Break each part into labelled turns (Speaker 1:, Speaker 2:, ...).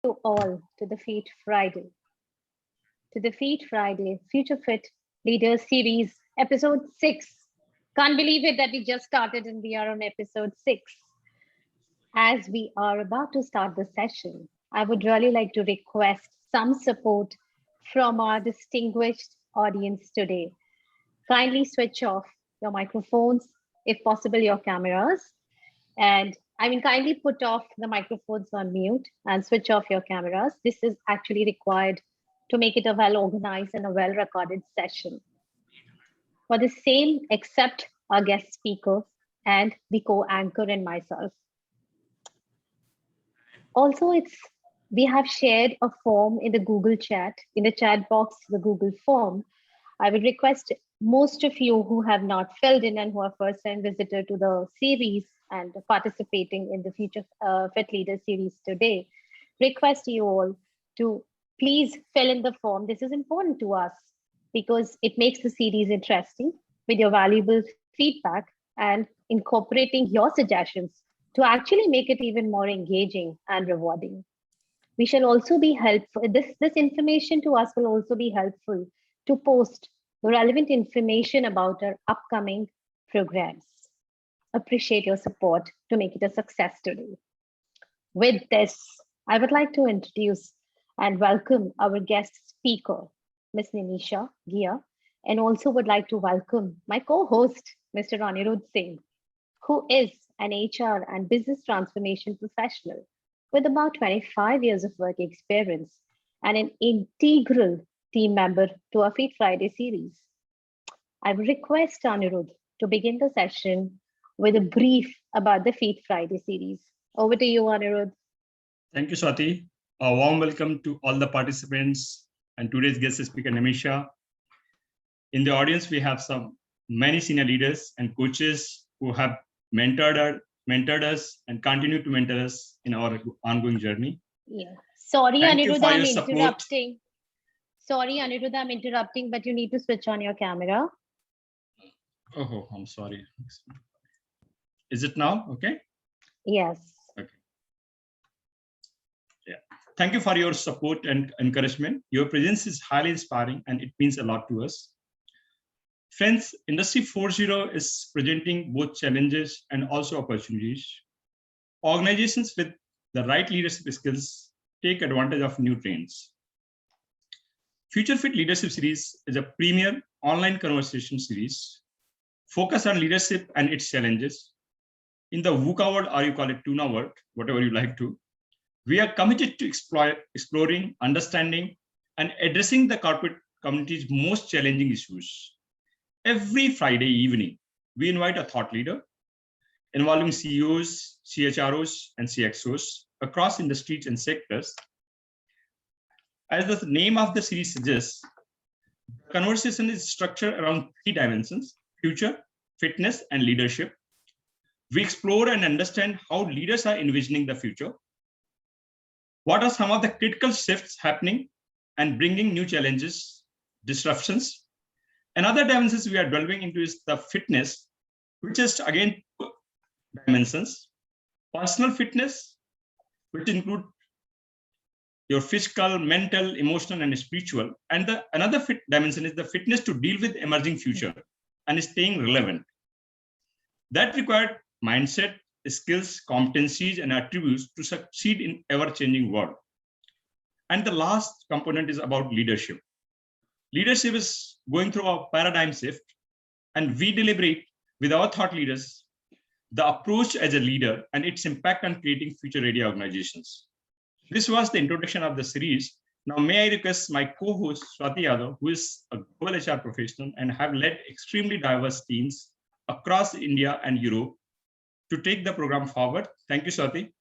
Speaker 1: you all to the Feet Friday Future Fit Leaders Series, episode 6. Can't believe it that we just started and we are on episode 6. As we are about to start the session, I would really like to request some support from our distinguished audience today. Kindly switch off your microphones, if possible, your cameras, and kindly put off the microphones on mute and switch off your cameras. This is actually required to make it a well organized and a well recorded session. For the same, except our guest speaker and the co anchor and myself. Also, we have shared a form in the Google chat, in the chat box, the Google form. I would request most of you who have not filled in and who are first time visitor to the series and participating in the Future Fit Leader series today, request you all to please fill in the form. This is important to us because it makes the series interesting with your valuable feedback and incorporating your suggestions to actually make it even more engaging and rewarding. We shall also be helpful. This information to us will also be helpful to post the relevant information about our upcoming programs. Appreciate your support to make it a success today. With this, I would like to introduce and welcome our guest speaker, Ms. Nimisha Gia, and also would like to welcome my co-host, Mr. Anirudh Singh, who is an HR and business transformation professional with about 25 years of work experience and an integral team member to our Feed Friday series. I would request Anirudh to begin the session with a brief about the Feed Friday series. Over to you, Anirudh.
Speaker 2: Thank you, Swati. A warm welcome to all the participants and today's guest speaker, Nimisha. In the audience, we have many senior leaders and coaches who have mentored us and continue to mentor us in our ongoing journey.
Speaker 1: Yeah. Sorry,
Speaker 2: Thank you
Speaker 1: Anirudh,
Speaker 2: for
Speaker 1: I'm
Speaker 2: your support.
Speaker 1: interrupting. Sorry, Anirudh, I'm interrupting, but you need to switch on your camera.
Speaker 2: Oh, I'm sorry. Is it now? Okay.
Speaker 1: Yes.
Speaker 2: Okay. Yeah. Thank you for your support and encouragement. Your presence is highly inspiring and it means a lot to us. Friends, Industry 4.0 is presenting both challenges and also opportunities. Organizations with the right leadership skills take advantage of new trends. Future Fit Leadership Series is a premier online conversation series focused on leadership and its challenges. In the VUCA world, or you call it Tuna world, whatever you like to, we are committed to exploring, understanding, and addressing the corporate community's most challenging issues. Every Friday evening, we invite a thought leader involving CEOs, CHROs, and CXOs across industries and sectors. As the name of the series suggests, the conversation is structured around 3 dimensions: future, fitness, and leadership. We explore and understand how leaders are envisioning the future. What are some of the critical shifts happening and bringing new challenges, disruptions? Another dimensions we are delving into is the fitness, which is again 2 dimensions: personal fitness, which include your physical, mental, emotional, and spiritual. And another dimension is the fitness to deal with emerging future and staying relevant. That required mindset, skills, competencies, and attributes to succeed in ever-changing world. And the last component is about leadership. Leadership is going through a paradigm shift, and we deliberate with our thought leaders the approach as a leader and its impact on creating future-ready organizations. This was the introduction of the series. Now, may I request my co-host, Swati Yadav, who is a global HR professional and have led extremely diverse teams across India and Europe, to take the program forward. Thank you, Swati.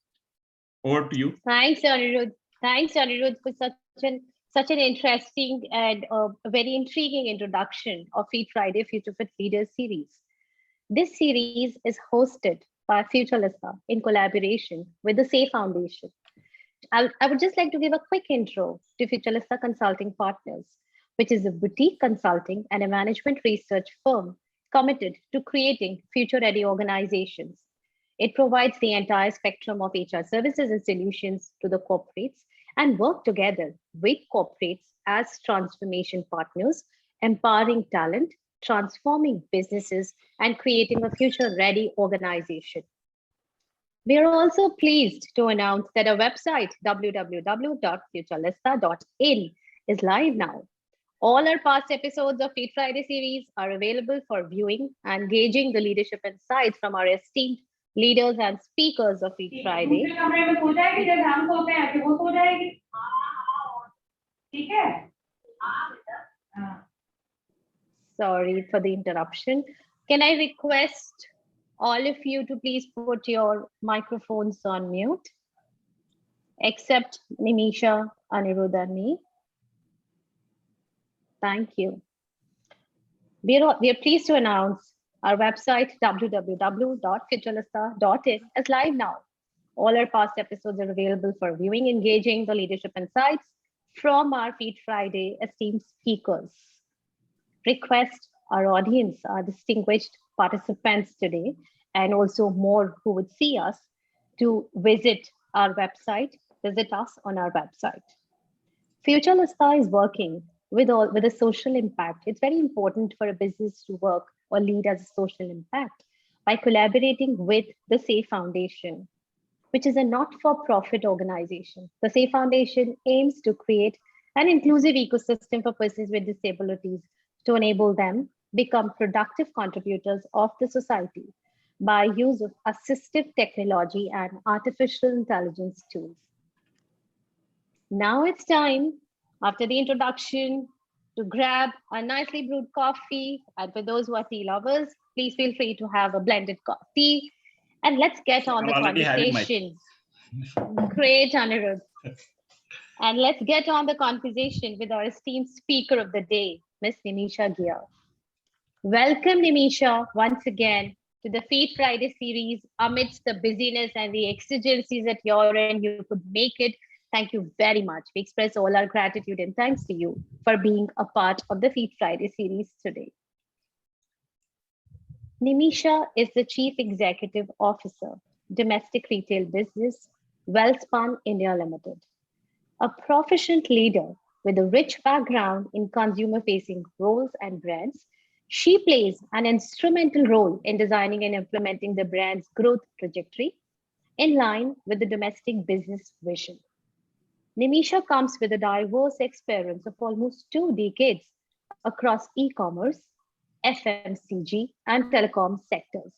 Speaker 2: Over to you.
Speaker 1: Thanks, Anirudh. Thanks, Anirudh, for such an interesting and very intriguing introduction of Feed Friday Future Fit Leaders series. This series is hosted by Futurelista in collaboration with the SAY Foundation. I would just like to give a quick intro to Futurelista Consulting Partners, which is a boutique consulting and a management research firm committed to creating future-ready organizations. It provides the entire spectrum of HR services and solutions to the corporates and work together with corporates as transformation partners, empowering talent, transforming businesses, and creating a future ready organization. We are also pleased to announce that our website, www.futurelista.in, is live now. All our past episodes of Feed Friday series are available for viewing and gauging the leadership insights from our esteemed leaders and speakers of Feed Friday. Sorry for the interruption. Can I request all of you to please put your microphones on mute, except Nimisha, Anirudh, and me. Thank you. We are pleased to announce our website, www.futurelista.in, is live now. All our past episodes are available for viewing, engaging the leadership insights from our Feed Friday esteemed speakers. Request our audience, our distinguished participants today, and also more who would see us, to visit our website, visit us on our website. FutureLista is working with a social impact. It's very important for a business to work or lead as a social impact by collaborating with the SAFE Foundation, which is a not-for-profit organization. The SAFE Foundation aims to create an inclusive ecosystem for persons with disabilities to enable them become productive contributors of the society by use of assistive technology and artificial intelligence tools. Now it's time, after the introduction, to grab a nicely brewed coffee. And for those who are tea lovers, please feel free to have a blended tea. And let's get on the conversation. Great, Anirudh. And let's get on the conversation with our esteemed speaker of the day, Ms. Nimisha Ghia. Welcome, Nimisha, once again to the Feed Friday series. Amidst the busyness and the exigencies at your end, you could make it. Thank you very much. We express all our gratitude and thanks to you for being a part of the Feed Friday series today. Nimisha is the Chief Executive Officer, Domestic Retail Business, Wellspun India Limited. A proficient leader with a rich background in consumer-facing roles and brands, she plays an instrumental role in designing and implementing the brand's growth trajectory in line with the domestic business vision. Nimisha comes with a diverse experience of almost 2 decades across e-commerce, FMCG, and telecom sectors.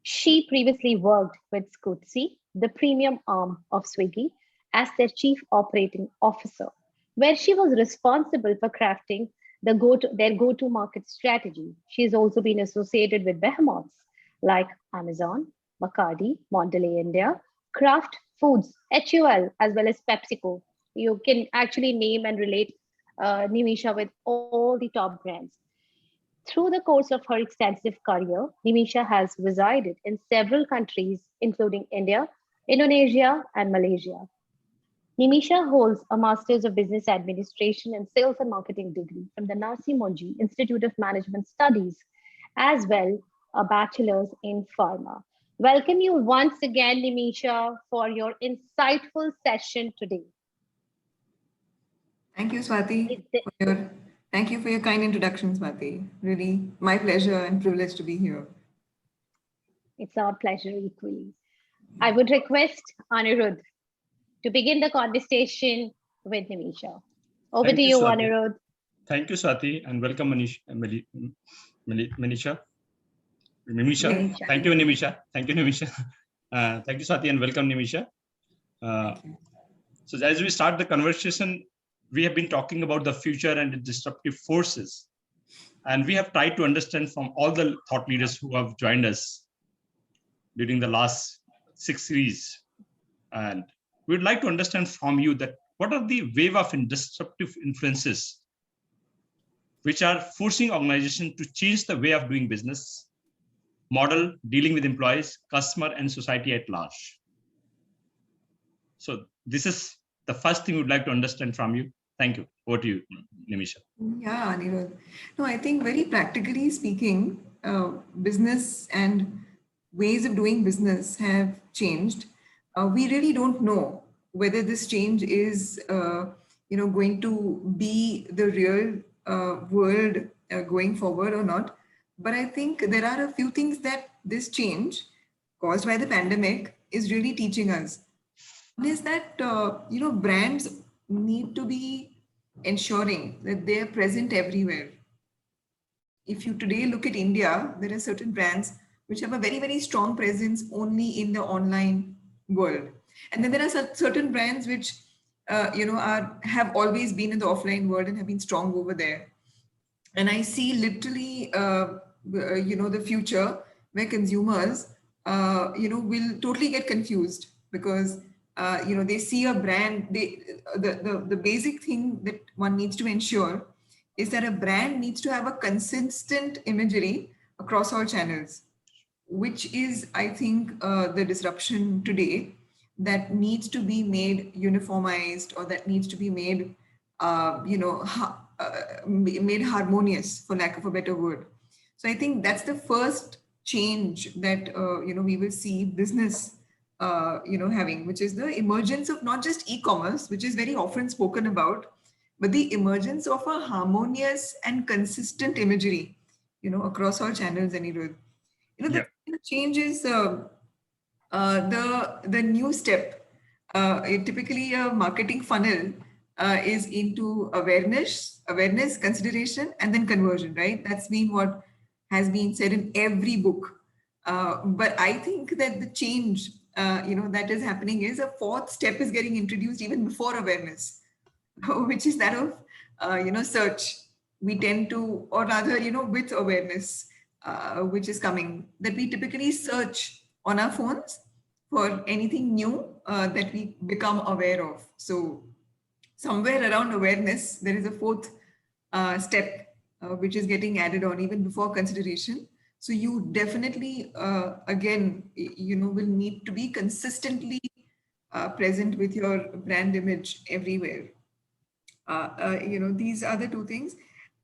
Speaker 1: She previously worked with Scootzy, the premium arm of Swiggy, as their Chief Operating Officer, where she was responsible for crafting their go-to-market strategy. She has also been associated with behemoths like Amazon, Bacardi, Mondelez India, Kraft Foods, HUL, as well as PepsiCo. You can actually name and relate Nimisha with all the top brands. Through the course of her extensive career, Nimisha has resided in several countries, including India, Indonesia, and Malaysia. Nimisha holds a Master's of Business Administration and Sales and Marketing degree from the Nasi Monji Institute of Management Studies, as well a Bachelor's in Pharma. Welcome you once again, Nimisha, for your insightful session today.
Speaker 3: Thank you, Swati. Thank you for your kind introduction, Swati. Really, my pleasure and privilege to be here.
Speaker 1: It's our pleasure equally. I would request Anirudh to begin the conversation with Nimisha. Over to you, Anirudh.
Speaker 2: Thank you, Swati, and welcome, Nimisha. Nimisha. Thank you, Nimisha. Thank you, Nimisha. Thank you, Swati, and welcome, Nimisha. So as we start the conversation, we have been talking about the future and the disruptive forces. And we have tried to understand from all the thought leaders who have joined us during the last 6 series. And we'd like to understand from you that what are the wave of disruptive influences which are forcing organizations to change the way of doing business, model, dealing with employees, customer, and society at large. So this is the first thing we'd like to understand from you. Thank you. Over to you, Nimisha.
Speaker 3: Yeah, Anirudh. No, I think very practically speaking, business and ways of doing business have changed. We really don't know whether this change is, going to be the real world going forward or not. But I think there are a few things that this change caused by the pandemic is really teaching us. One is that, brands need to be ensuring that they are present everywhere. If you today look at India, there are certain brands which have a very, very strong presence only in the online world. And then there are certain brands which, have always been in the offline world and have been strong over there. And I see literally, the future where consumers, will totally get confused because, they see a brand. The basic thing that one needs to ensure is that a brand needs to have a consistent imagery across all channels, which is, I think, the disruption today that needs to be made uniformized, or that needs to be made, made harmonious, for lack of a better word. So I think that's the first change that, we will see business, having, which is the emergence of not just e-commerce, which is very often spoken about, but the emergence of a harmonious and consistent imagery, across all channels, Anirudh. The change is the new step. Typically, a marketing funnel is into awareness, consideration, and then conversion, right? That's been what has been said in every book. But I think that the change, that is happening is a fourth step is getting introduced even before awareness, which is that of, search. We tend to, or rather, with awareness, which is coming, that we typically search on our phones for anything new that we become aware of. So somewhere around awareness, there is a fourth step which is getting added on even before consideration. So you definitely, again, will need to be consistently present with your brand image everywhere. These are the two things.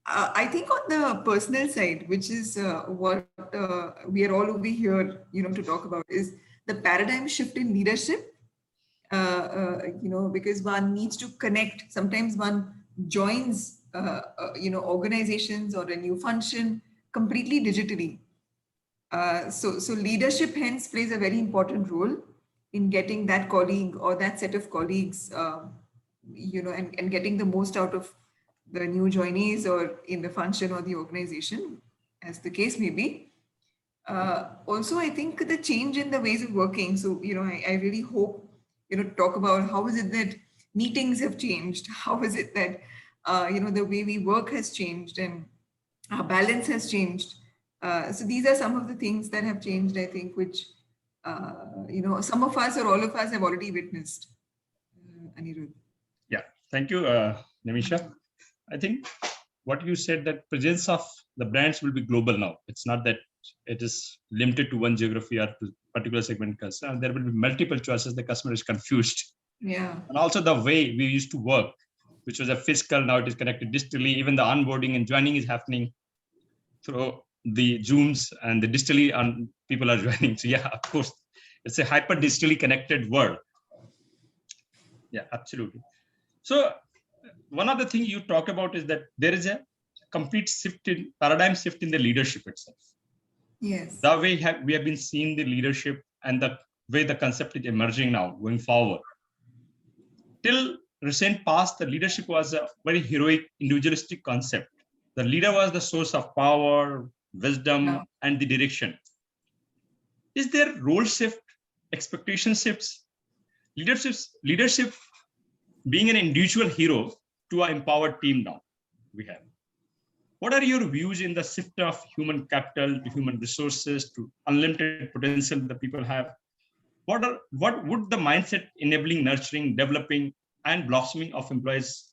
Speaker 3: I think on the personal side, which is what we are all over here, to talk about, is the paradigm shift in leadership. Because one needs to connect. Sometimes one joins, organizations or a new function completely digitally. So leadership hence plays a very important role in getting that colleague or that set of colleagues, and getting the most out of the new joinees or in the function or the organization, as the case may be. Also, I think the change in the ways of working. So, I really hope, talk about how is it that meetings have changed? How is it that, the way we work has changed and our balance has changed? So these are some of the things that have changed, I think, which, some of us or all of us have already witnessed. Anirudh.
Speaker 2: Yeah, thank you, Nimisha. I think what you said, that presence of the brands will be global now. It's not that it is limited to one geography or to particular segment customer. There will be multiple choices. The customer is confused.
Speaker 3: Yeah.
Speaker 2: And also the way we used to work, which was a physical, now it is connected digitally. Even the onboarding and joining is happening through the Zooms, and the digitally on people are joining. So yeah, of course, it's a hyper digitally connected world. Yeah, absolutely. So one other thing you talk about is that there is a complete shift in paradigm shift in the leadership itself.
Speaker 3: Yes.
Speaker 2: The way we have been seeing the leadership and the way the concept is emerging now going forward. Till recent past, the leadership was a very heroic, individualistic concept. The leader was the source of power, wisdom, and the direction. Is there role shift, expectation shifts, leadership being an individual hero to an empowered team now we have? What are your views in the shift of human capital to human resources to unlimited potential that people have? What would the mindset enabling, nurturing, developing, and blossoming of employees?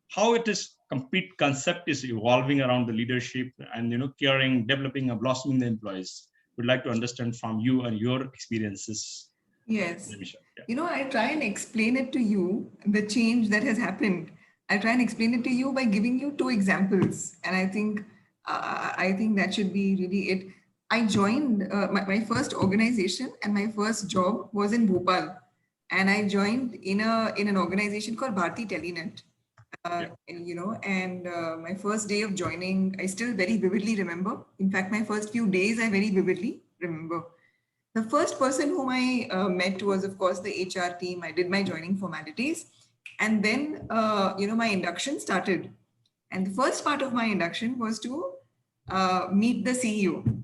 Speaker 2: How it is complete concept is evolving around the leadership and caring, developing, and blossoming the employees. Would like to understand from you and your experiences.
Speaker 3: Yes.
Speaker 2: Yeah.
Speaker 3: I try and explain it to you, the change that has happened. I try and explain it to you by giving you two examples. And I think that should be really it. I joined my first organization and my first job was in Bhopal. and I joined in an organization called Bharti Telenet. And my first day of joining, I still very vividly remember. In fact, my first few days, I very vividly remember. The first person whom I met was, of course, the HR team. I did my joining formalities, and then my induction started. And the first part of my induction was to meet the CEO.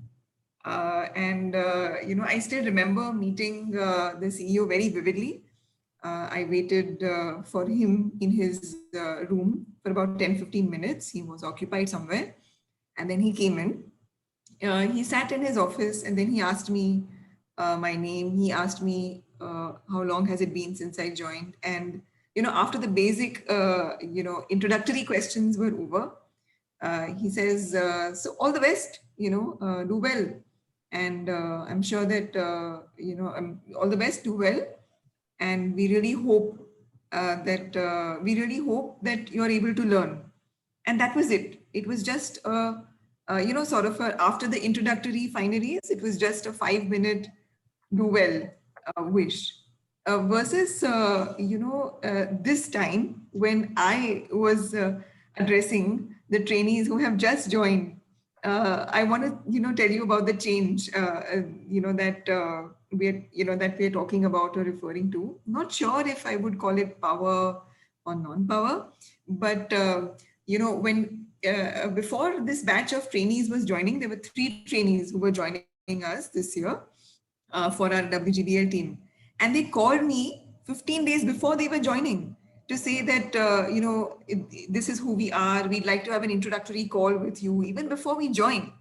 Speaker 3: I still remember meeting the CEO very vividly. I waited for him in his room for about 10-15 minutes. He was occupied somewhere. And then he came in. He sat in his office and then he asked me my name. He asked me how long has it been since I joined. And, after the basic, introductory questions were over, he says, so all the best, do well. And I'm sure that, all the best, do well. And we really hope that you're able to learn. And that was it. It was just after the introductory fineries, it was just a 5-minute do well wish. Versus this time when I was addressing the trainees who have just joined, I want to tell you about the change that we're talking about or referring to. Not sure if I would call it power or non-power, but when before this batch of trainees was joining, there were 3 trainees who were joining us this year for our WGBL team, and they called me 15 days before they were joining to say that this is who we are. We'd like to have an introductory call with you even before we join.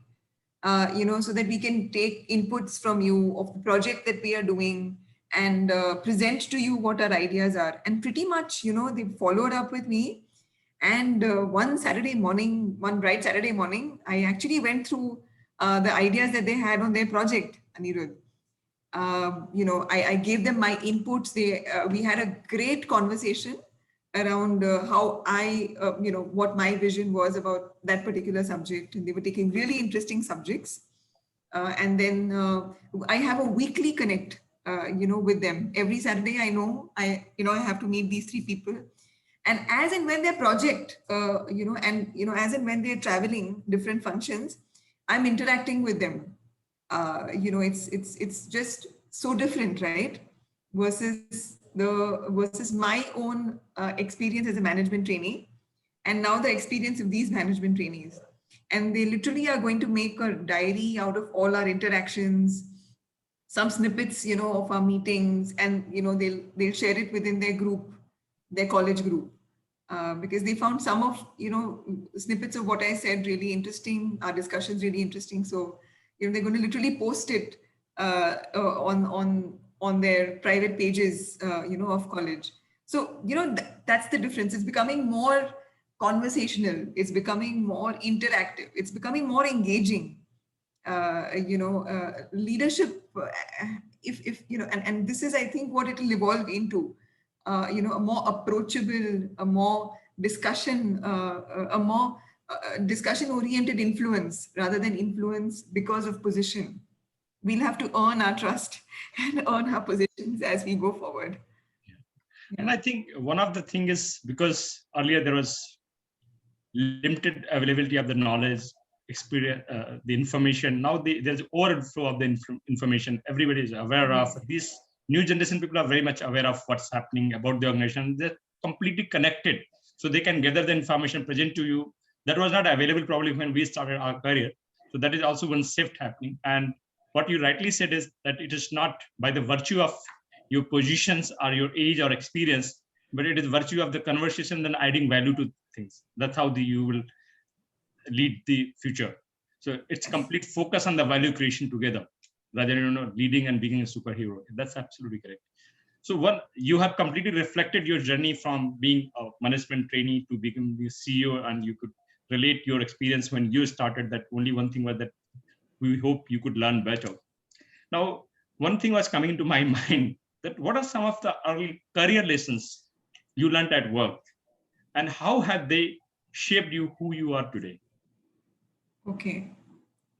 Speaker 3: So that we can take inputs from you of the project that we are doing and present to you what our ideas are. And pretty much, they followed up with me. And one bright Saturday morning, I actually went through the ideas that they had on their project, Anirudh. I gave them my inputs. We had a great conversation around how what my vision was about that particular subject. And they were taking really interesting subjects. And then I have a weekly connect, with them. Every Saturday, I have to meet these 3 people. And as and when their project, as and when they're traveling different functions, I'm interacting with them. It's just so different, right? Versus my own experience as a management trainee, and now the experience of these management trainees. And they literally are going to make a diary out of all our interactions, some snippets, of our meetings, and they'll share it within their group, their college group. Because they found some of snippets of what I said really interesting, our discussions really interesting. So they're going to literally post it on their private pages of college. So that's the difference. It's becoming more conversational, it's becoming more interactive, it's becoming more engaging. Leadership, if and this is, I think, what it will evolve into. A more approachable, a more discussion, a more discussion-oriented influence rather than influence because of position. We'll have to earn our trust and earn our positions as we go forward.
Speaker 2: Yeah. And I think one of the things is because earlier there was limited availability of the knowledge, experience, the information. Now there's overflow of the information. Everybody is aware of this. New generation people are very much aware of what's happening about the organization. They're completely connected, so they can gather the information, present to you. That was not available probably when we started our career. So that is also one shift happening. And what you rightly said is that it is not by the virtue of your positions or your age or experience, but it is virtue of the conversation and adding value to things. That's how you will lead the future. So it's complete focus on the value creation together, rather than leading and being a superhero. That's absolutely correct. So you have completely reflected your journey from being a management trainee to become the CEO, and you could relate your experience when you started. That only one thing was that we hope you could learn better. Now, one thing was coming into my mind, that what are some of the early career lessons you learned at work, and how have they shaped you who you are today?
Speaker 3: Okay.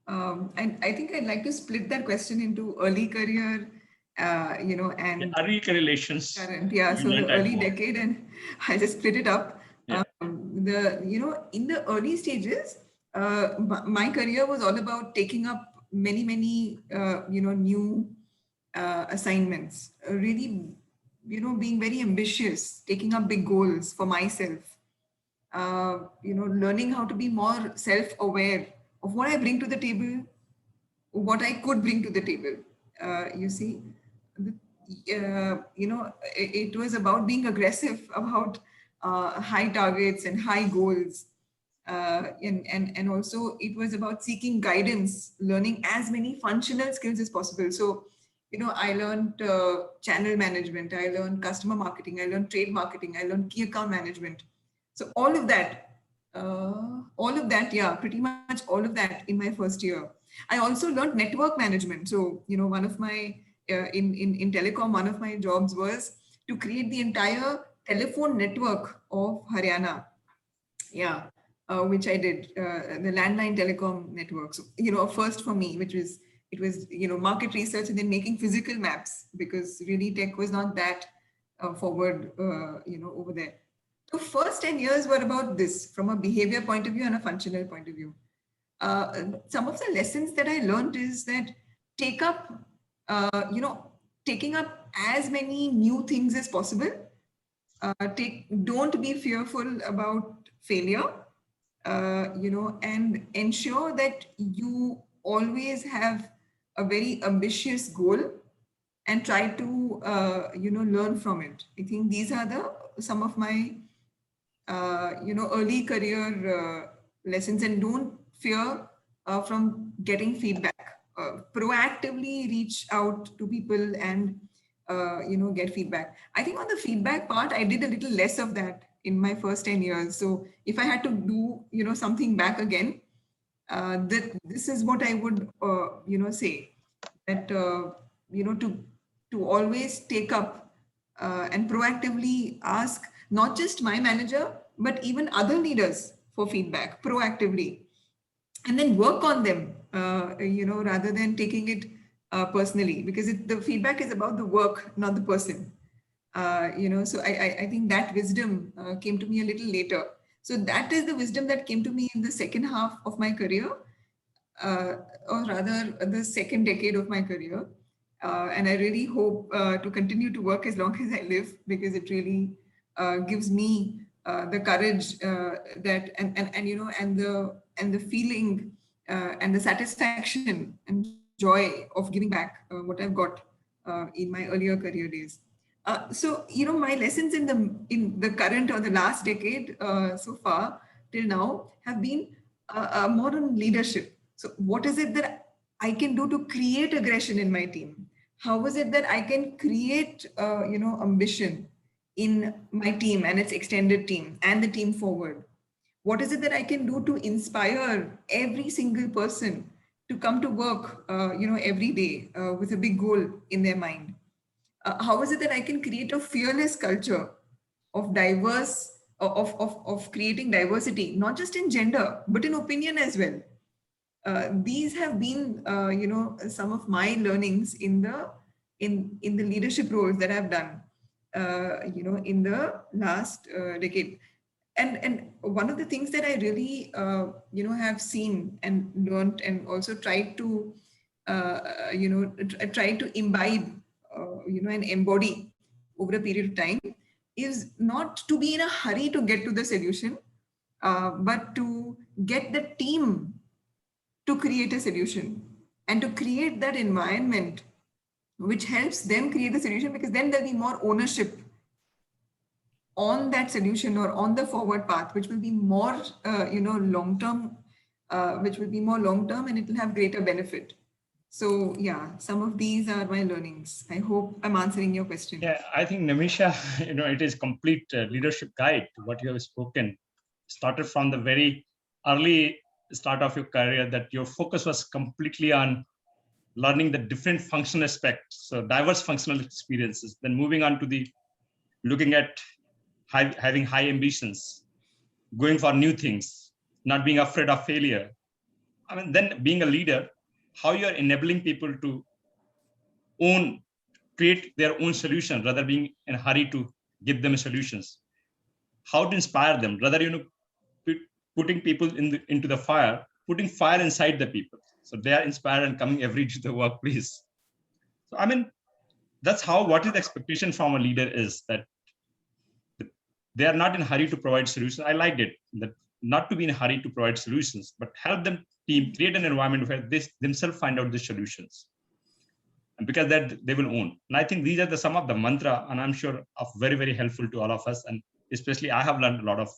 Speaker 3: And I think I'd like to split that question into early career you know, and
Speaker 2: early correlations.
Speaker 3: current, yeah. So the early decade, and I just split it up.
Speaker 2: Yeah.
Speaker 3: You know, in the early stages, my career was all about taking up many, you know, new assignments. Really, you know, being very ambitious, taking up big goals for myself. You know, learning how to be more self-aware of what I bring to the table, what I could bring to the table. You see, you know, it was about being aggressive, about high targets and high goals. And also it was about seeking guidance, learning as many functional skills as possible. So, you know, I learned channel management, I learned customer marketing, I learned trade marketing, I learned key account management. So all of that, yeah, pretty much all of that in my first year. I also learned network management. So, you know, one of my, in telecom, one of my jobs was to create the entire telephone network of Haryana. Yeah, which I did, the landline telecom network. So, you know, a first for me, which was, it was, you know, market research and then making physical maps, because really tech was not that forward, you know, over there. The first 10 years were about this from a behavior point of view and a functional point of view. Some of the lessons that I learned is that take up, you know, taking up as many new things as possible. Don't be fearful about failure, you know, and ensure that you always have a very ambitious goal and try to, you know, learn from it. I think these are some of my, you know, early career lessons. And don't fear from getting feedback. Proactively reach out to people and, you know, get feedback. I think on the feedback part, I did a little less of that in my first 10 years. So if I had to do, you know, something back again, that this is what I would, you know, say, that, you know, to always take up and proactively ask not just my manager, but even other leaders for feedback proactively, and then work on them, you know, rather than taking it personally, because the feedback is about the work, not the person. You know, so I think that wisdom came to me a little later. So that is the wisdom that came to me in the second half of my career, or rather the second decade of my career. And I really hope to continue to work as long as I live, because it really gives me the courage that, and you know, and the feeling and the satisfaction and joy of giving back what I've got in my earlier career days. So, you know, my lessons in the current or the last decade so far till now have been more on leadership. So what is it that I can do to create aggression in my team? How is it that I can create, you know, ambition in my team and its extended team and the team forward? What is it that I can do to inspire every single person to come to work, you know, every day with a big goal in their mind? How is it that I can create a fearless culture of of creating diversity, not just in gender, but in opinion as well? These have been, you know, some of my learnings in the leadership roles that I've done, you know, in the last decade. And one of the things that I really, you know, have seen and learned and also tried to, you know, try to imbibe, you know, and embody over a period of time is not to be in a hurry to get to the solution, but to get the team to create a solution and to create that environment which helps them create the solution, because then there'll be more ownership on that solution or on the forward path, which will be more, you know, long term, which will be more long term, and it will have greater benefit. So yeah, some of these are my learnings. I hope I'm answering your question.
Speaker 2: Yeah, I think Nimisha, you know, it is complete leadership guide to what you have spoken. Started from the very early start of your career, that your focus was completely on learning the different functional aspects, so diverse functional experiences, then moving on to the looking at having high ambitions, going for new things, not being afraid of failure. I mean, then being a leader, how you're enabling people to own create their own solution rather being in a hurry to give them solutions. How to inspire them, rather, putting people into the fire, putting fire inside the people. So they are inspired and coming every day to the workplace. So, I mean, that's how, what is the expectation from a leader is that they are not in a hurry to provide solutions. I liked it, that not to be in a hurry to provide solutions, but help them team create an environment where they themselves find out the solutions. And because that they will own. And I think these are some of the mantra, and I'm sure are very, very helpful to all of us. And especially I have learned a lot of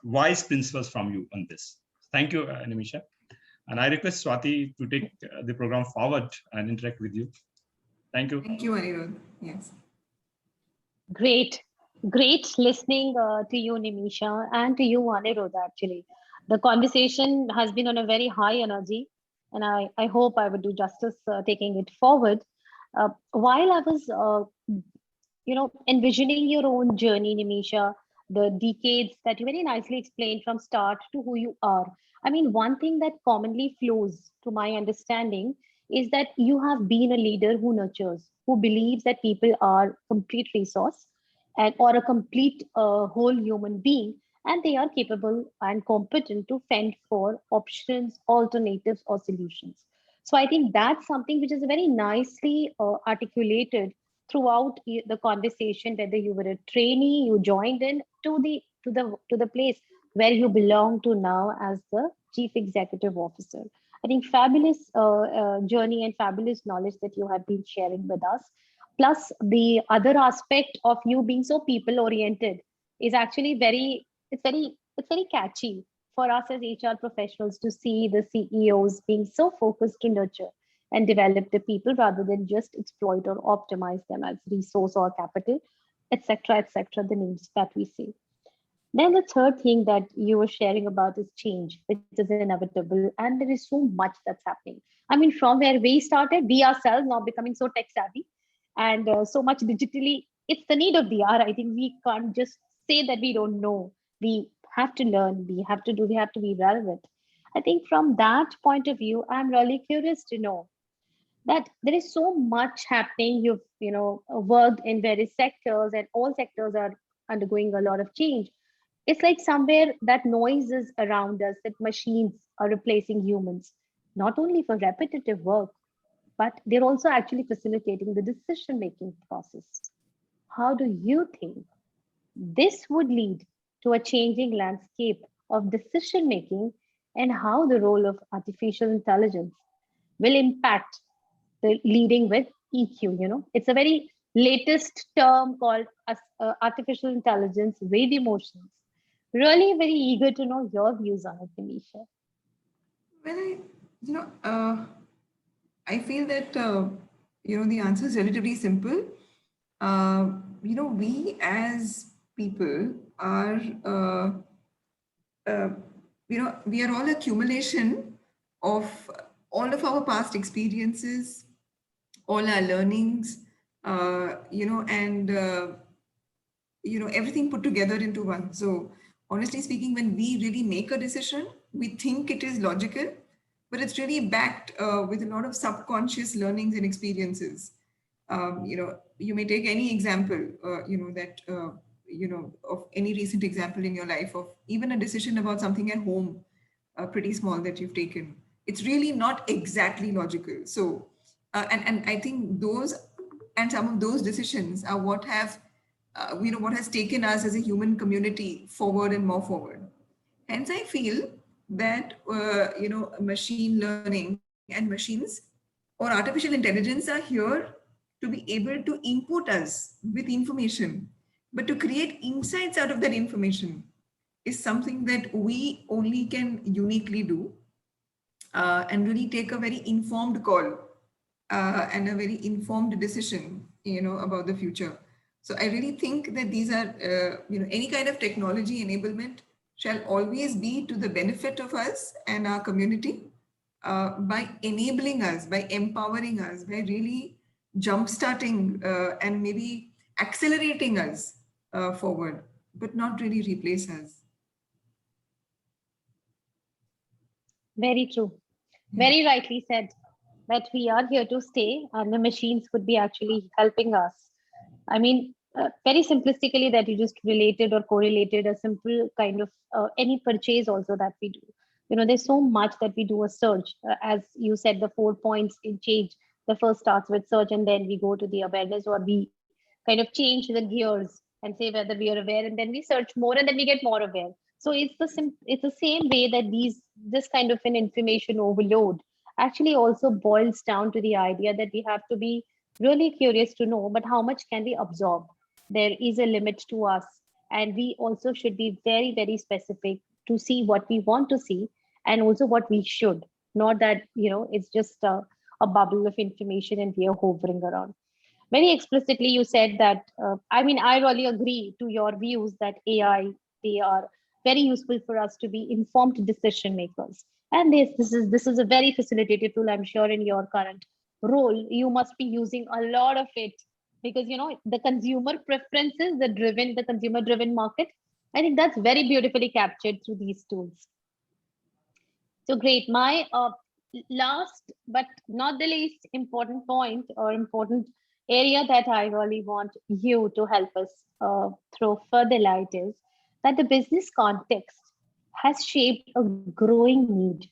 Speaker 2: wise principles from you on this. Thank you, Nimisha. And I request Swati to take the program forward and interact with you. Thank you.
Speaker 3: Thank you, Anirudh. Yes.
Speaker 1: Great listening to you, Nimisha, and to you, Anirudh, actually. The conversation has been on a very high energy, and I hope I would do justice taking it forward. While I was, envisioning your own journey, Nimisha, the decades that you very nicely explained from start to who you are. I mean, one thing that commonly flows to my understanding is that you have been a leader who nurtures, who believes that people are complete resource and or a complete whole human being, and they are capable and competent to fend for options, alternatives, or solutions. So I think that's something which is very nicely articulated throughout the conversation, whether you were a trainee, you joined in to the place where you belong to now as the chief executive officer. I think fabulous journey and fabulous knowledge that you have been sharing with us. Plus, the other aspect of you being so people oriented is actually it's very catchy for us as HR professionals to see the CEOs being so focused to nurture and develop the people rather than just exploit or optimize them as resource or capital, etc., the names that we see. Then the third thing that you were sharing about is change, which is inevitable, and there is so much that's happening. I mean, from where we started, we ourselves now becoming so tech savvy and so much digitally, it's the need of the hour. I think we can't just say that we don't know. We have to learn, we have to be relevant. I think from that point of view, I'm really curious to know that there is so much happening. You've worked in various sectors, and all sectors are undergoing a lot of change. It's like somewhere that noise is around us, that machines are replacing humans, not only for repetitive work, but they're also actually facilitating the decision making process. How do you think this would lead to a changing landscape of decision making, and how the role of artificial intelligence will impact the leading with EQ? It's a very latest term called artificial intelligence with emotions. Really very eager to know your views on it, Nimisha.
Speaker 3: Well, I feel that, the answer is relatively simple. We as people are, we are all accumulation of all of our past experiences, all our learnings, and, everything put together into one. So honestly speaking, when we really make a decision, we think it is logical, but it's really backed with a lot of subconscious learnings and experiences. You may take any example, of any recent example in your life of even a decision about something at home, pretty small that you've taken. It's really not exactly logical. So, and I think those and some of those decisions are what have, what has taken us as a human community forward and more forward. Hence, I feel that, machine learning and machines or artificial intelligence are here to be able to input us with information, but to create insights out of that information is something that we only can uniquely do, and really take a very informed call and a very informed decision, about the future. So I really think that these are, any kind of technology enablement shall always be to the benefit of us and our community, by enabling us, by empowering us, by really jumpstarting and maybe accelerating us forward, but not really replace us.
Speaker 1: Very true. Very rightly said. that we are here to stay and the machines would be actually helping us. I mean, very simplistically, that you just related or correlated a simple kind of any purchase also that we do. You know, there's so much that we do a search. As you said, the 4 points in change. The first starts with search, and then we go to the awareness, or we kind of change the gears and say whether we are aware, and then we search more, and then we get more aware. So it's the same way that this kind of an information overload actually also boils down to the idea that we have to be really curious to know, but how much can we absorb? There is a limit to us, and we also should be very, very specific to see what we want to see and also what we should. Not that, it's just a bubble of information and we are hovering around. Very explicitly, you said that, I mean, I really agree to your views that AI, they are very useful for us to be informed decision makers. And this is a very facilitated tool. I'm sure in your current role, you must be using a lot of it because the consumer preferences, the consumer driven market. I think that's very beautifully captured through these tools. So great. My last but not the least important point or important area that I really want you to help us throw further light is that the business context has shaped a growing need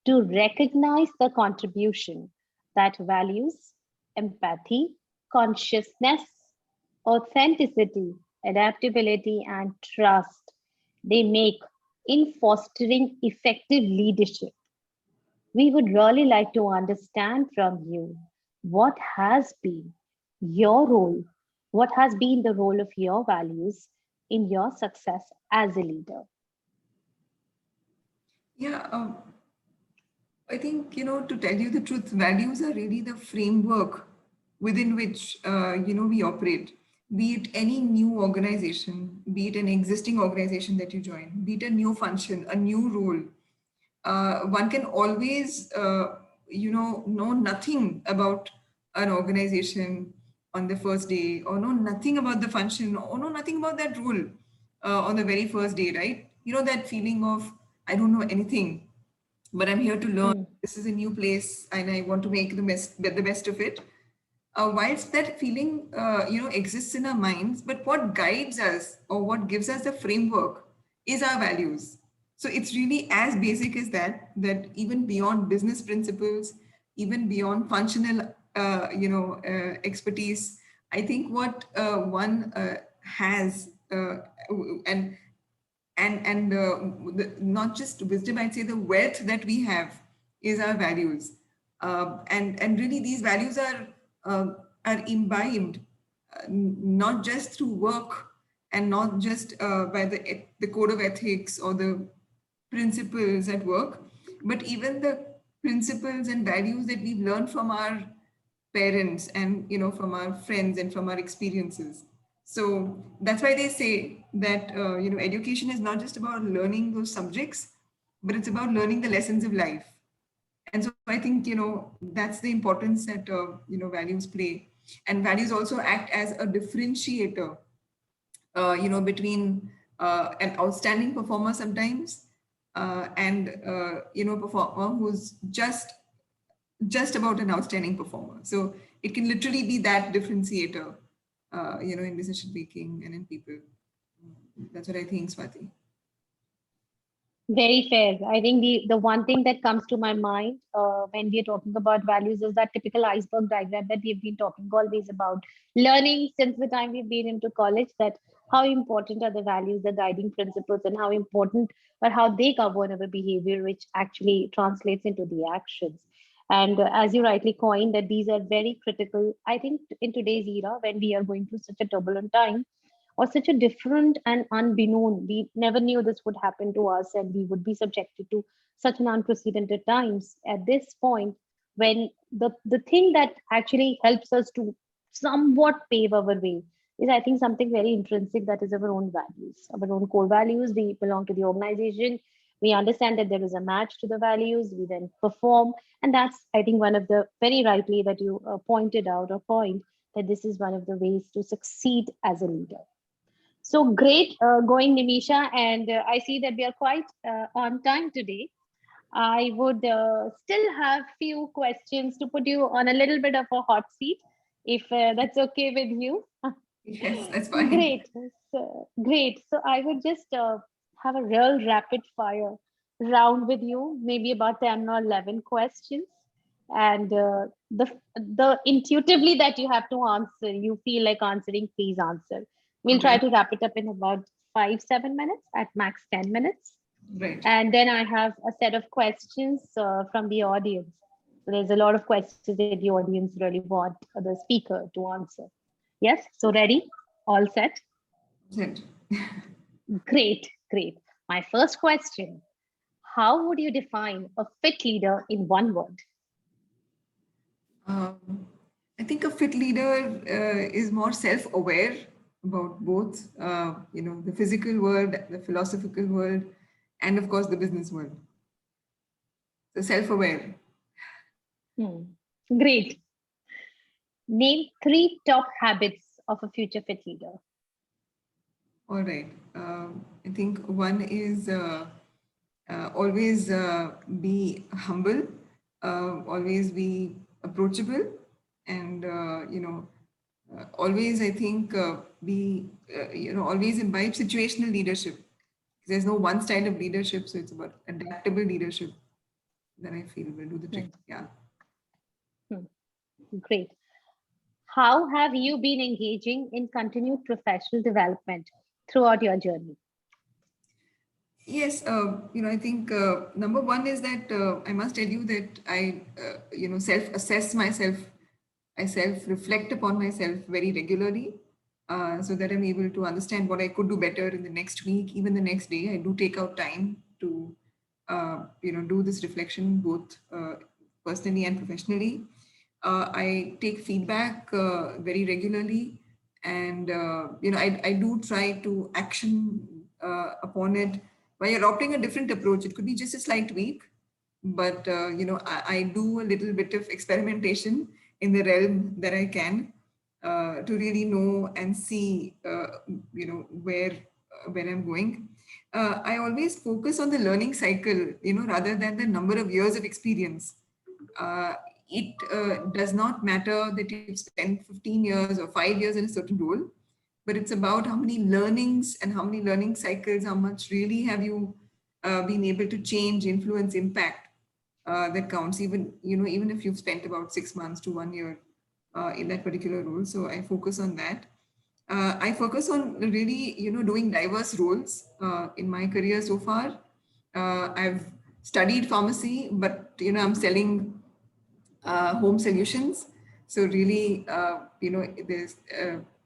Speaker 1: to recognize the contribution that values, empathy, consciousness, authenticity, adaptability, and trust they make in fostering effective leadership. We would really like to understand from you what has been your role, what has been the role of your values in your success as a leader.
Speaker 3: Yeah, I think, to tell you the truth, values are really the framework within which, we operate. Be it any new organization, be it an existing organization that you join, be it a new function, a new role, one can always, know nothing about an organization on the first day, or know nothing about the function, or know nothing about that role on the very first day, right? That feeling of, I don't know anything, but I'm here to learn.
Speaker 1: Hmm.
Speaker 3: This is a new place and I want to make the best of it. Whilst that feeling, exists in our minds, but what guides us or what gives us the framework is our values. So it's really as basic as that even beyond business principles, even beyond functional, expertise, I think what one has, and not just wisdom, I'd say the wealth that we have is our values. And really these values are imbibed, not just through work, and not just by the code of ethics or the principles at work, but even the principles and values that we've learned from our parents, and from our friends and from our experiences. So that's why they say that education is not just about learning those subjects, but it's about learning the lessons of life. And so I think that's the importance that values play. And values also act as a differentiator between an outstanding performer sometimes, and performer who's just about an outstanding performer. So it can literally be that differentiator, in decision making and in people. That's what I think, Swati.
Speaker 1: Very fair. I think the one thing that comes to my mind when we are talking about values is that typical iceberg diagram that we've been talking always about. Learning since the time we've been into college, that how important are the values, the guiding principles, and how important or how they govern our behavior, which actually translates into the actions. And as you rightly coined, that these are very critical. I think in today's era, when we are going through such a turbulent time, or such a different and unbeknown. We never knew this would happen to us, and we would be subjected to such an unprecedented times. At this point, when the thing that actually helps us to somewhat pave our way is, I think, something very intrinsic, that is our own values, our own core values. We belong to the organization. We understand that there is a match to the values. We then perform, and that's, I think, one of the very rightly that you pointed out or point that this is one of the ways to succeed as a leader. So great going, Nimisha. And I see that we are quite on time today. I would still have few questions to put you on a little bit of a hot seat, if that's okay with you.
Speaker 3: Yes, that's fine.
Speaker 1: Great. Great. So I would just have a real rapid fire round with you, maybe about 10 or 11 questions. And the intuitively that you have to answer, you feel like answering, please answer. We'll try
Speaker 3: Okay,
Speaker 1: to wrap it up in about 5, 7 minutes, at max 10 minutes.
Speaker 3: right.
Speaker 1: And then I have a set of questions from the audience. So there's a lot of questions that the audience really want the speaker to answer. Yes, so ready? All set?
Speaker 3: Right.
Speaker 1: Great, great. My first question: how would you define a fit leader in one word?
Speaker 3: I think a fit leader is more self-aware about both, the physical world, the philosophical world, and of course the business world. So self-aware.
Speaker 1: Hmm. Great. Name 3 top habits of a future fit leader.
Speaker 3: All right. I think one is always be humble, always be approachable, and always I think always imbibe situational leadership. There's no one style of leadership, so it's about adaptable leadership that I feel will do the trick.
Speaker 1: Hmm.
Speaker 3: Yeah.
Speaker 1: Hmm. Great. How have you been engaging in continued professional development throughout your journey?
Speaker 3: Yes, I think number one is that I must tell you that I self-assess myself. I self-reflect upon myself very regularly, so that I'm able to understand what I could do better in the next week, even the next day. I do take out time to, do this reflection both personally and professionally. I take feedback very regularly, and I do try to action upon it by adopting a different approach. It could be just a slight tweak, but I do a little bit of experimentation in the realm that I can to really know and see where I'm going. I always focus on the learning cycle, rather than the number of years of experience. uh, it does not matter that you've spent 15 years or 5 years in a certain role, but it's about how many learnings and how many learning cycles, how much really have you been able to change, influence, impact. That counts, even if you've spent about 6 months to 1 year in that particular role. So I focus on that. I focus on really, doing diverse roles in my career so far. I've studied pharmacy, but I'm selling home solutions. So really, there's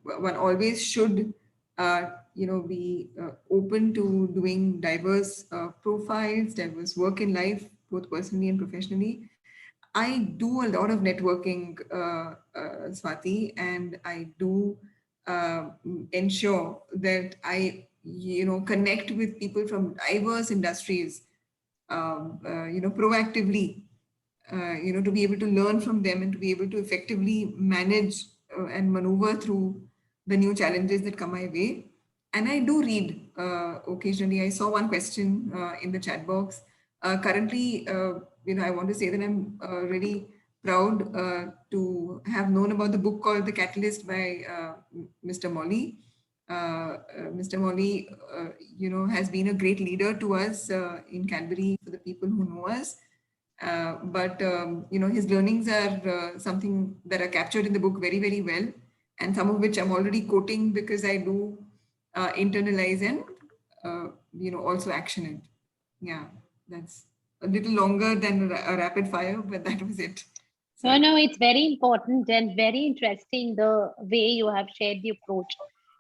Speaker 3: one always should, be open to doing diverse profiles, diverse work in life, both personally and professionally. I do a lot of networking, Swati, and I do uh, ensure that I, connect with people from diverse industries, proactively, to be able to learn from them and to be able to effectively manage and maneuver through the new challenges that come my way. And I do read occasionally. I saw one question in the chat box. Currently, I want to say that I'm really proud to have known about the book called The Catalyst by Mr. Molly. Mr. Molly, has been a great leader to us in Cadbury for the people who know us. But his learnings are something that are captured in the book very, very well, and some of which I'm already quoting because I do internalize and also action it. Yeah, that's a little longer than a rapid fire, but that was it.
Speaker 1: No,
Speaker 3: So
Speaker 1: no, it's very important and very interesting the way you have shared the approach.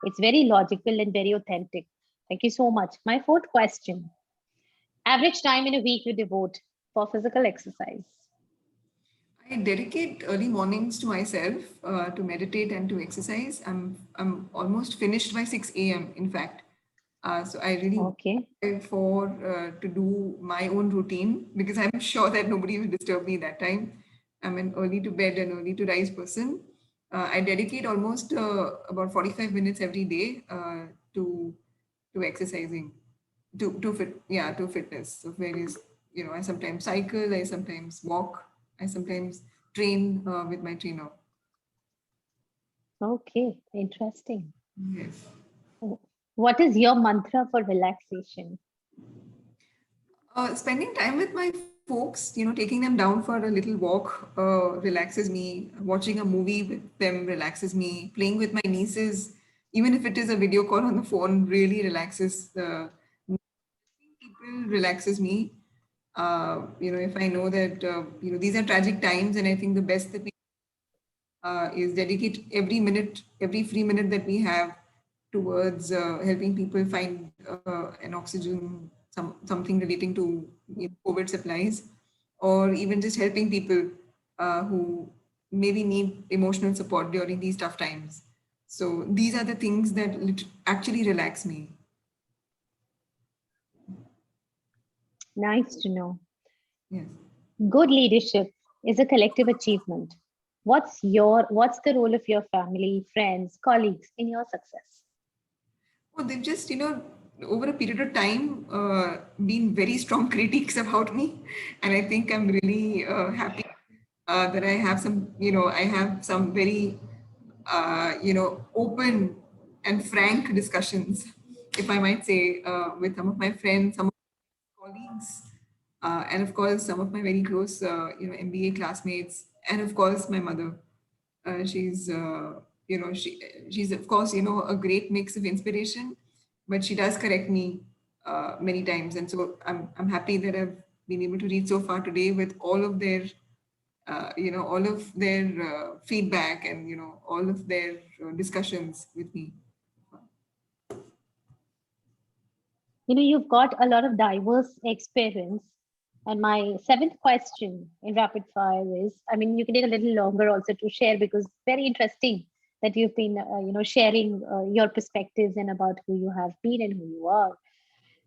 Speaker 1: It's very logical and very authentic. Thank you so much. My fourth question: average time in a week you devote for physical exercise.
Speaker 3: I dedicate early mornings to myself to meditate and to exercise. I'm almost finished by 6 a.m. In fact, so I really
Speaker 1: Okay.
Speaker 3: for to do my own routine because I'm sure that nobody will disturb me that time. I'm an early to bed and early to rise person. I dedicate almost about 45 minutes every day to exercising, to fitness of various I sometimes cycle, I sometimes walk, I sometimes train with my trainer.
Speaker 1: Okay, interesting.
Speaker 3: Yes.
Speaker 1: What is your mantra for relaxation?
Speaker 3: Spending time with my folks, taking them down for a little walk relaxes me. Watching a movie with them relaxes me. Playing with my nieces, even if it is a video call on the phone, really relaxes. People relaxes me. If I know that these are tragic times, and I think the best that we is dedicate every minute, every free minute that we have towards helping people find an oxygen, something relating to COVID supplies, or even just helping people who maybe need emotional support during these tough times. So these are the things that actually relax me.
Speaker 1: Nice to know.
Speaker 3: Yes.
Speaker 1: Good leadership is a collective achievement. What's the role of your family, friends, colleagues in your success?
Speaker 3: Well, they've just, over a period of time, been very strong critiques about me. And I think I'm really happy that I have some very, open and frank discussions, if I might say, with some of my friends, some of my colleagues, and of course, some of my very close, MBA classmates, and of course, my mother. She's she's of course a great mix of inspiration, but she does correct me many times, and so I'm happy that I've been able to reach so far today with all of their feedback, and all of their discussions with me.
Speaker 1: You've got a lot of diverse experience. And my seventh question in rapid fire is, you can take a little longer also to share because very interesting that you've been, sharing your perspectives and about who you have been and who you are.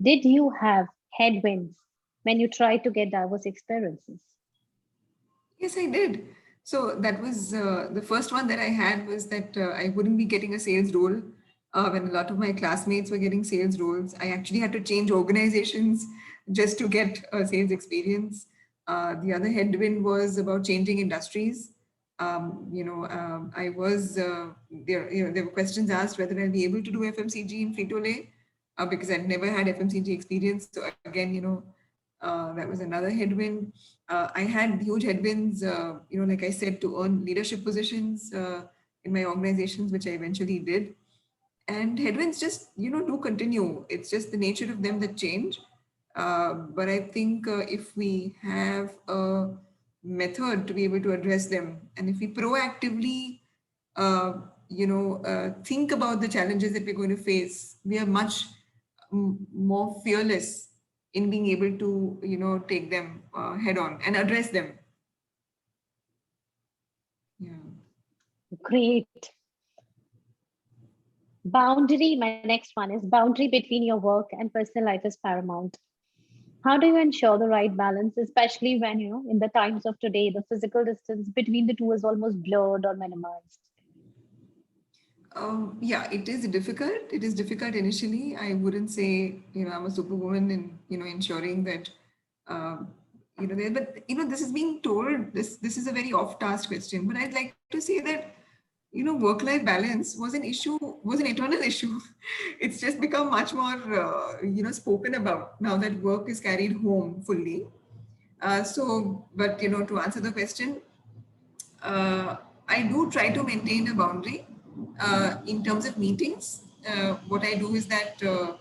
Speaker 1: Did you have headwinds when you tried to get diverse experiences?
Speaker 3: Yes, I did. So that was the first one that I had was that I wouldn't be getting a sales role when a lot of my classmates were getting sales roles. I actually had to change organizations just to get a sales experience. The other headwind was about changing industries. I was there. There were questions asked whether I'll be able to do FMCG in Frito-Lay because I'd never had FMCG experience. So again, that was another headwind. I had huge headwinds, like I said, to earn leadership positions in my organizations, which I eventually did. And headwinds just, do continue. It's just the nature of them that change. But I think if we have a method to be able to address them, and if we proactively, think about the challenges that we're going to face, we are much more fearless in being able to, take them head on and address them. Yeah.
Speaker 1: Great. Boundary, my next one is boundary between your work and personal life is paramount. How do you ensure the right balance, especially when, in the times of today, the physical distance between the two is almost blurred or minimized?
Speaker 3: Yeah, it is difficult. It is difficult initially. I wouldn't say, I'm a superwoman in, ensuring that, there, but, this is being told, this is a very off-task question, but I'd like to say that, work-life balance was an eternal issue. It's just become much more, spoken about now that work is carried home fully. But, to answer the question, I do try to maintain a boundary in terms of meetings. What I do is that uh,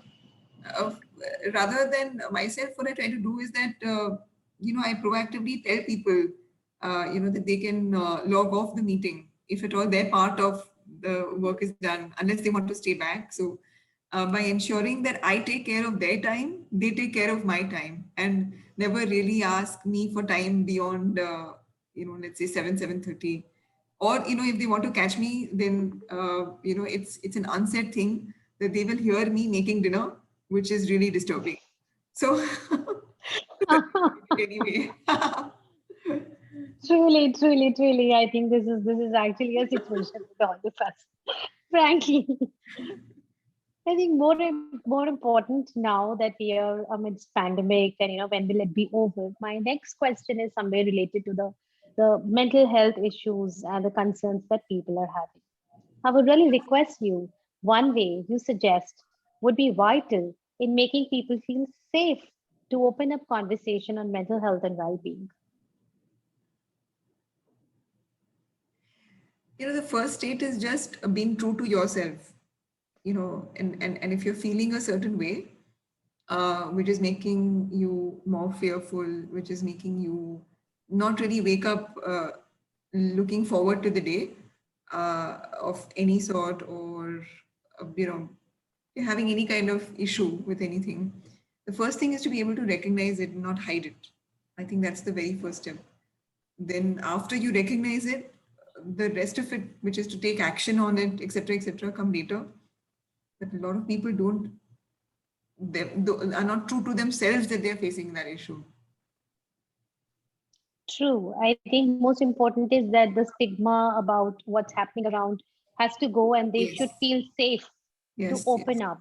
Speaker 3: rather than myself, what I try to do is that I proactively tell people that they can log off the meeting if at all their part of the work is done, unless they want to stay back. So by ensuring that I take care of their time, they take care of my time, and never really ask me for time beyond let's say 7:30. Or if they want to catch me, then it's an unsaid thing that they will hear me making dinner, which is really disturbing. So anyway.
Speaker 1: Truly, truly, truly, I think this is actually a situation with all of us, frankly. I think more important now that we are amidst pandemic, and when will it be over? My next question is somewhere related to the mental health issues and the concerns that people are having. I would really request you, one way you suggest would be vital in making people feel safe to open up conversation on mental health and well-being.
Speaker 3: The first state is just being true to yourself, and if you're feeling a certain way, which is making you more fearful, which is making you not really wake up looking forward to the day of any sort, or you're having any kind of issue with anything, the first thing is to be able to recognize it and not hide it. I think that's the very first step. Then after you recognize it, the rest of it, which is to take action on it, etc., come later. But a lot of people are not true to themselves that they're facing that issue.
Speaker 1: True. I think most important is that the stigma about what's happening around has to go, and they should
Speaker 3: Yes.
Speaker 1: feel safe to
Speaker 3: Yes,
Speaker 1: open
Speaker 3: yes.
Speaker 1: up,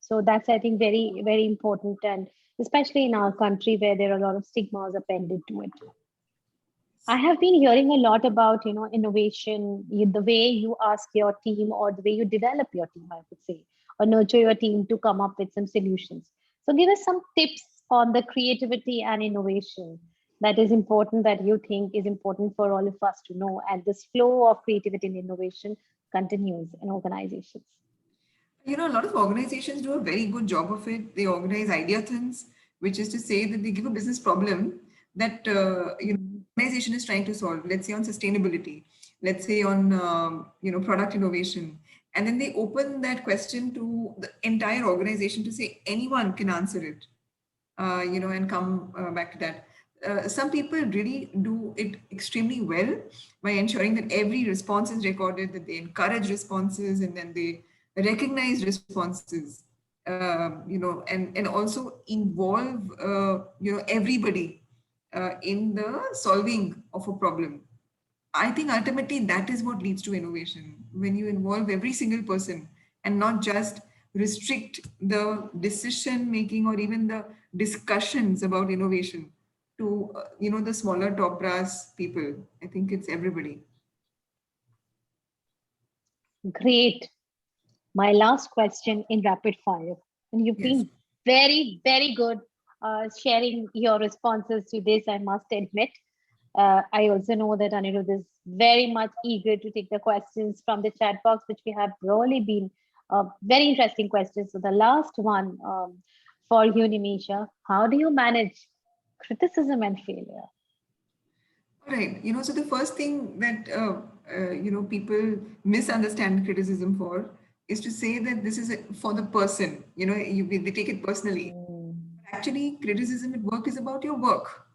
Speaker 1: So that's, I think, very, very important. And especially in our country where there are a lot of stigmas appended to it. I have been hearing a lot about, innovation, the way you ask your team or the way you develop your team, I would say, or nurture your team to come up with some solutions. So give us some tips on the creativity and innovation that is important, that you think is important for all of us to know. And this flow of creativity and innovation continues in organizations.
Speaker 3: A lot of organizations do a very good job of it. They organize ideathons, which is to say that they give a business problem that organization is trying to solve. Let's say on sustainability, let's say on product innovation, and then they open that question to the entire organization to say anyone can answer it, and come back to that. Some people really do it extremely well by ensuring that every response is recorded, that they encourage responses, and then they recognize responses, and also involve, everybody in the solving of a problem. I think ultimately that is what leads to innovation, when you involve every single person and not just restrict the decision making or even the discussions about innovation to the smaller top brass people. I think it's everybody.
Speaker 1: Great. My last question in rapid fire. And you've
Speaker 3: Yes.
Speaker 1: been very, very good sharing your responses to this, I must admit. I also know that Anirudh is very much eager to take the questions from the chat box, which we have really been very interesting questions. So the last one for you, Nimisha, how do you manage criticism and failure?
Speaker 3: Right. So the first thing that people misunderstand criticism for is to say that this is for the person. They take it personally. Actually, criticism at work is about your work.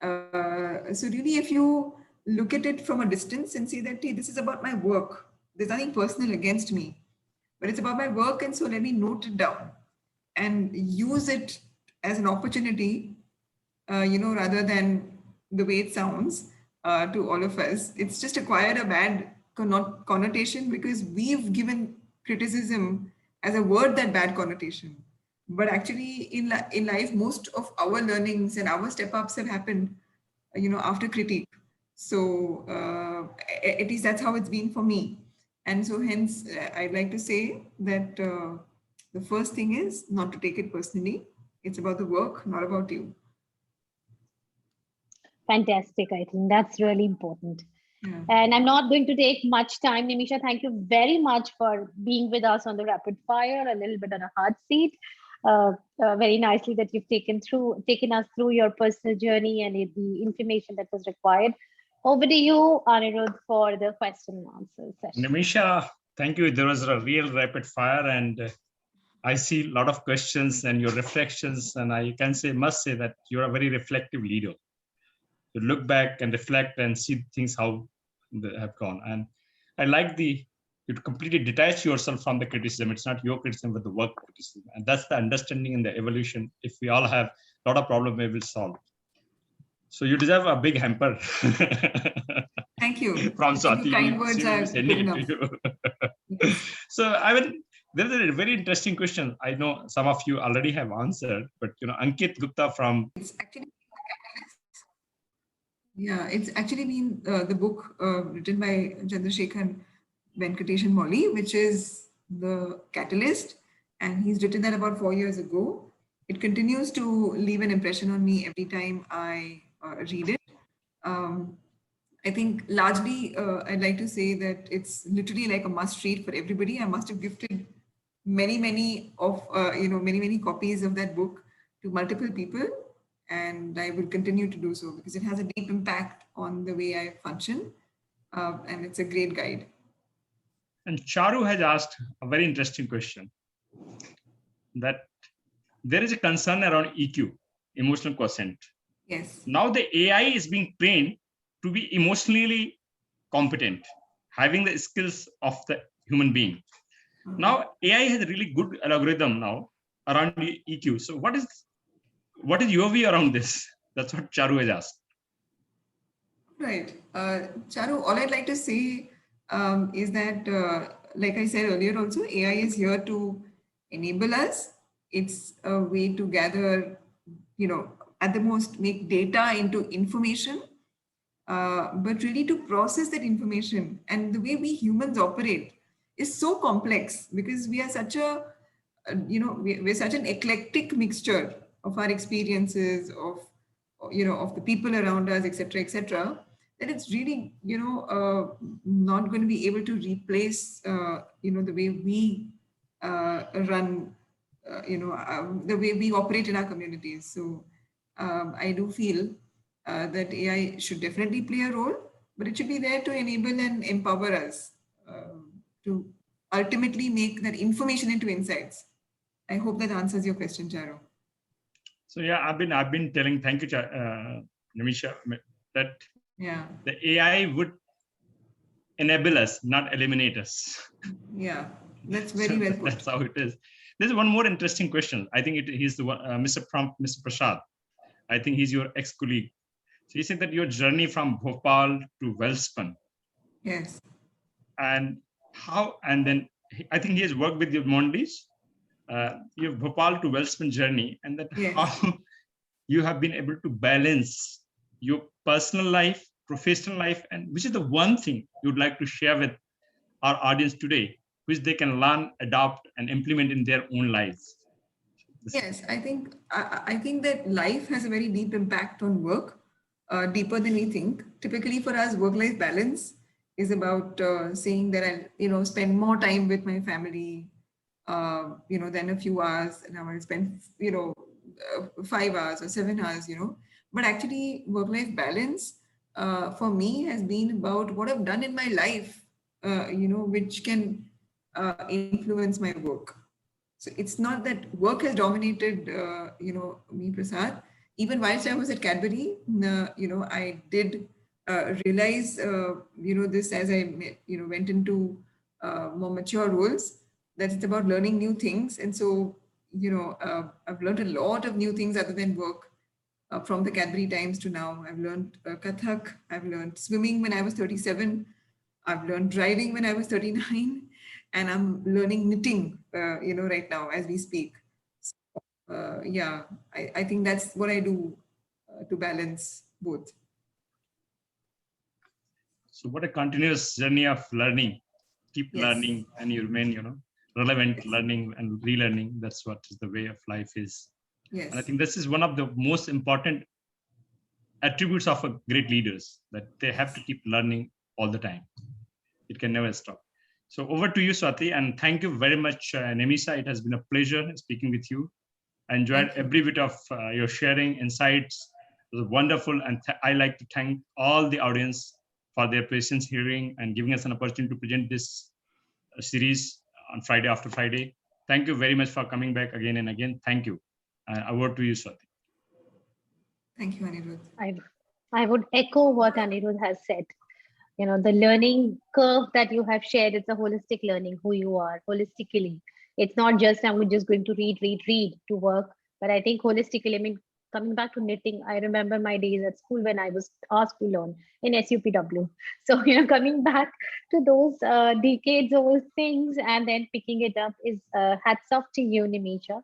Speaker 3: So really, if you look at it from a distance and say that, hey, this is about my work, there's nothing personal against me, but it's about my work, and so let me note it down and use it as an opportunity, rather than the way it sounds to all of us. It's just acquired a bad connotation because we've given criticism as a word that bad connotation. But actually, in life, most of our learnings and our step ups have happened, after critique. So at least that's how it's been for me. And so hence, I'd like to say that the first thing is not to take it personally. It's about the work, not about you.
Speaker 1: Fantastic. I think that's really important.
Speaker 3: Yeah.
Speaker 1: And I'm not going to take much time. Nimisha, thank you very much for being with us on the rapid fire, a little bit on a hard seat. Very nicely that you've taken us through your personal journey and the information that was required. Over to you, Anirudh, for the question and answer session.
Speaker 2: Nimisha, thank you. There was a real rapid fire, and I see a lot of questions and your reflections, and I must say that you're a very reflective leader. You look back and reflect and see things how they have gone. And I like you completely detach yourself from the criticism. It's not your criticism, but the work criticism. And that's the understanding and the evolution. If we all have a lot of problems, we will solve. So you deserve a big hamper.
Speaker 3: Thank you.
Speaker 2: From Swati.
Speaker 3: Kind words are good enough.
Speaker 2: So I will There's a very interesting question. I know some of you already have answered, but Ankit Gupta from
Speaker 3: It's actually, yeah, it's actually been the book written by Chandrasekhar Venkatesh and Molly, which is the catalyst. And he's written that about 4 years ago. It continues to leave an impression on me every time I read it. Um, I think largely, I'd like to say that it's literally like a must read for everybody. I must have gifted many copies of that book to multiple people, and I will continue to do so because it has a deep impact on the way I function, and it's a great guide.
Speaker 2: and Charu has asked a very interesting question, that there is a concern around EQ, emotional quotient.
Speaker 3: Yes.
Speaker 2: Now the AI is being trained to be emotionally competent, having the skills of the human being. Now AI has a really good algorithm now around EQ. So what is your view around this? That's what Charu has asked.
Speaker 3: Right. Charu, all I'd like to say is that, like I said earlier, also, AI is here to enable us. It's a way to gather, at the most, make data into information, but really to process that information. And the way we humans operate is so complex because we are such we're such an eclectic mixture of our experiences, of the people around us, etc., that it's really, not going to be able to replace, the way we run, the way we operate in our communities. So I do feel that AI should definitely play a role, but it should be there to enable and empower us to ultimately make that information into insights. I hope that answers your question, Charu.
Speaker 2: So yeah, I've been telling, thank you, Nimisha, that
Speaker 3: Yeah.
Speaker 2: the AI would enable us, not eliminate us.
Speaker 3: Yeah, that's very well put.
Speaker 2: That's how it is. There's one more interesting question. I think he's the one, Mr. Prasad. I think he's your ex-colleague. So he said that your journey from Bhopal to Welspun.
Speaker 3: Yes.
Speaker 2: And then I think he has worked with your Mondelez. Your Bhopal to Welspun journey, and that
Speaker 3: Yes.
Speaker 2: how you have been able to balance your personal life, professional life, and which is the one thing you'd like to share with our audience today, which they can learn, adopt, and implement in their own lives.
Speaker 3: Yes, I think that life has a very deep impact on work, deeper than we think. Typically, for us, work-life balance is about saying that I'll spend more time with my family, than a few hours, and I will spend 5 hours or 7 hours, But actually, work-life balance for me has been about what I've done in my life, which can influence my work. So it's not that work has dominated, me, Prasad. Even whilst I was at Cadbury, I did realize, this as I, went into more mature roles, that it's about learning new things. And so, I've learned a lot of new things other than work from the Cadbury times to now. I've learned Kathak. I've learned swimming when I was 37. I've learned driving when I was 39. And I'm learning knitting, right now as we speak. So, I think that's what I do to balance both.
Speaker 2: So what a continuous journey of learning. Keep
Speaker 3: Yes.
Speaker 2: learning, and you remain, relevant,
Speaker 3: Yes.
Speaker 2: learning and relearning. That's what is the way of life is.
Speaker 3: Yes.
Speaker 2: And I think this is one of the most important attributes of a great leaders, that they have to keep learning all the time. It can never stop. So over to you, Swati, and thank you very much, Nimisha. It has been a pleasure speaking with you. I enjoyed every bit of your sharing insights. It was wonderful, and I like to thank all the audience for their patience hearing and giving us an opportunity to present this series on Friday after Friday. Thank you very much for coming back again and again. Thank you. Over to you, Swati.
Speaker 3: Thank you, Anirudh.
Speaker 1: I would echo what Anirudh has said. The learning curve that you have shared, it's a holistic learning who you are holistically. It's not just I'm just going to read to work, but I think holistically, coming back to knitting, I remember my days at school when I was asked to learn in SUPW. So, coming back to those decades old things and then picking it up is hats off to you, Nimisha.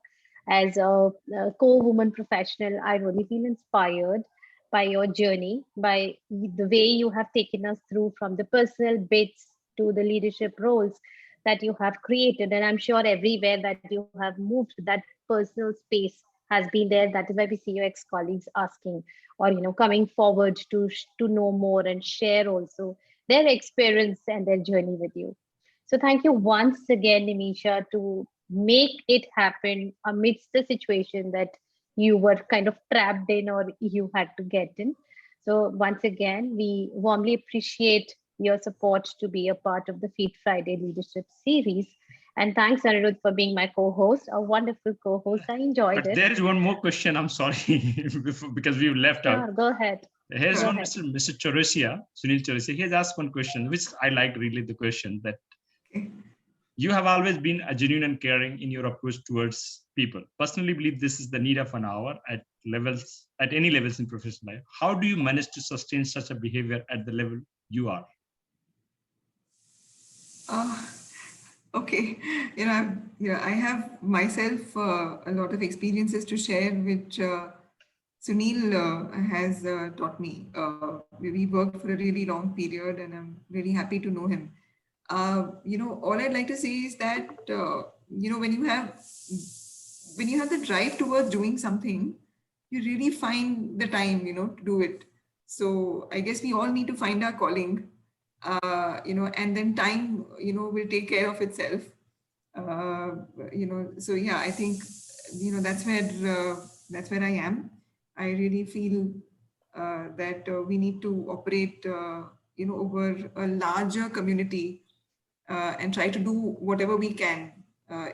Speaker 1: As a co-woman professional, I really feel inspired by your journey, by the way you have taken us through from the personal bits to the leadership roles that you have created. And I'm sure everywhere that you have moved, that personal space has been there. That is why we see your ex-colleagues asking or coming forward to know more and share also their experience and their journey with you. So thank you once again, Nimisha, to make it happen amidst the situation that you were kind of trapped in or you had to get in. So once again, we warmly appreciate your support to be a part of the Feed Friday Leadership Series. And thanks, Anirudh, for being my co-host, a wonderful co-host. I enjoyed
Speaker 2: But
Speaker 1: it.
Speaker 2: there is one more question. I'm sorry, because we've left out.
Speaker 1: Sure, go ahead.
Speaker 2: Here's
Speaker 1: Go
Speaker 2: one,
Speaker 1: ahead.
Speaker 2: Mr. Chaurasia, Sunil Chaurasia. He has asked one question, which I like really the question that you have always been a genuine and caring in your approach towards people. Personally believe this is the need of an hour at any levels in professional life. How do you manage to sustain such a behavior at the level you are?
Speaker 3: Okay, I have myself a lot of experiences to share, which Sunil has taught me. We worked for a really long period, and I'm really happy to know him. All I'd like to say is that when you have the drive towards doing something, you really find the time to do it. So I guess we all need to find our calling, and then time will take care of itself. So yeah, I think that's where I am. I really feel that we need to operate over a larger community and try to do whatever we can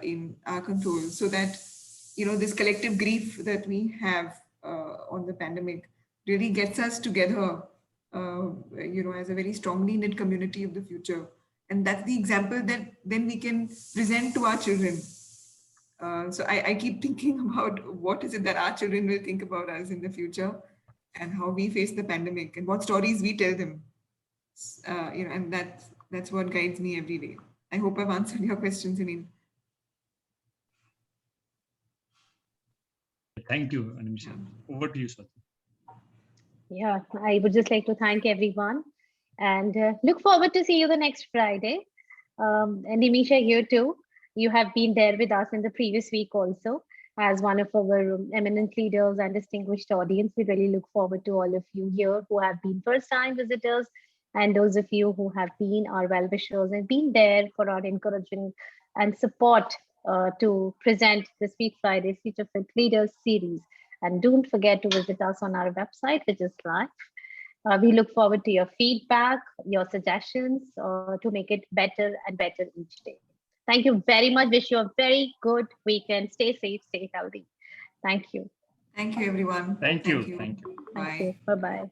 Speaker 3: in our control, so that this collective grief that we have on the pandemic really gets us together as a very strongly knit community of the future. And that's the example that then we can present to our children. So I keep thinking about what is it that our children will think about us in the future, and how we face the pandemic, and what stories we tell them. And that's what guides me every day. I hope I've answered your question, Sunil.
Speaker 2: Thank you, Nimisha. Over to you, Swati.
Speaker 1: Yeah, I would just like to thank everyone and look forward to see you the next Friday. And Nimisha, here too. You have been there with us in the previous week also as one of our eminent leaders and distinguished audience. We really look forward to all of you here who have been first-time visitors and those of you who have been our well-wishers and been there for our encouraging and support to present the Speak Friday Future Fit Leaders series. And don't forget to visit us on our website, which is live. We look forward to your feedback, your suggestions to make it better and better each day. Thank you very much. Wish you a very good weekend. Stay safe, stay healthy. Thank you.
Speaker 3: Thank you, everyone.
Speaker 2: Thank you. Thank you.
Speaker 3: Bye.
Speaker 1: Thank you. Bye-bye.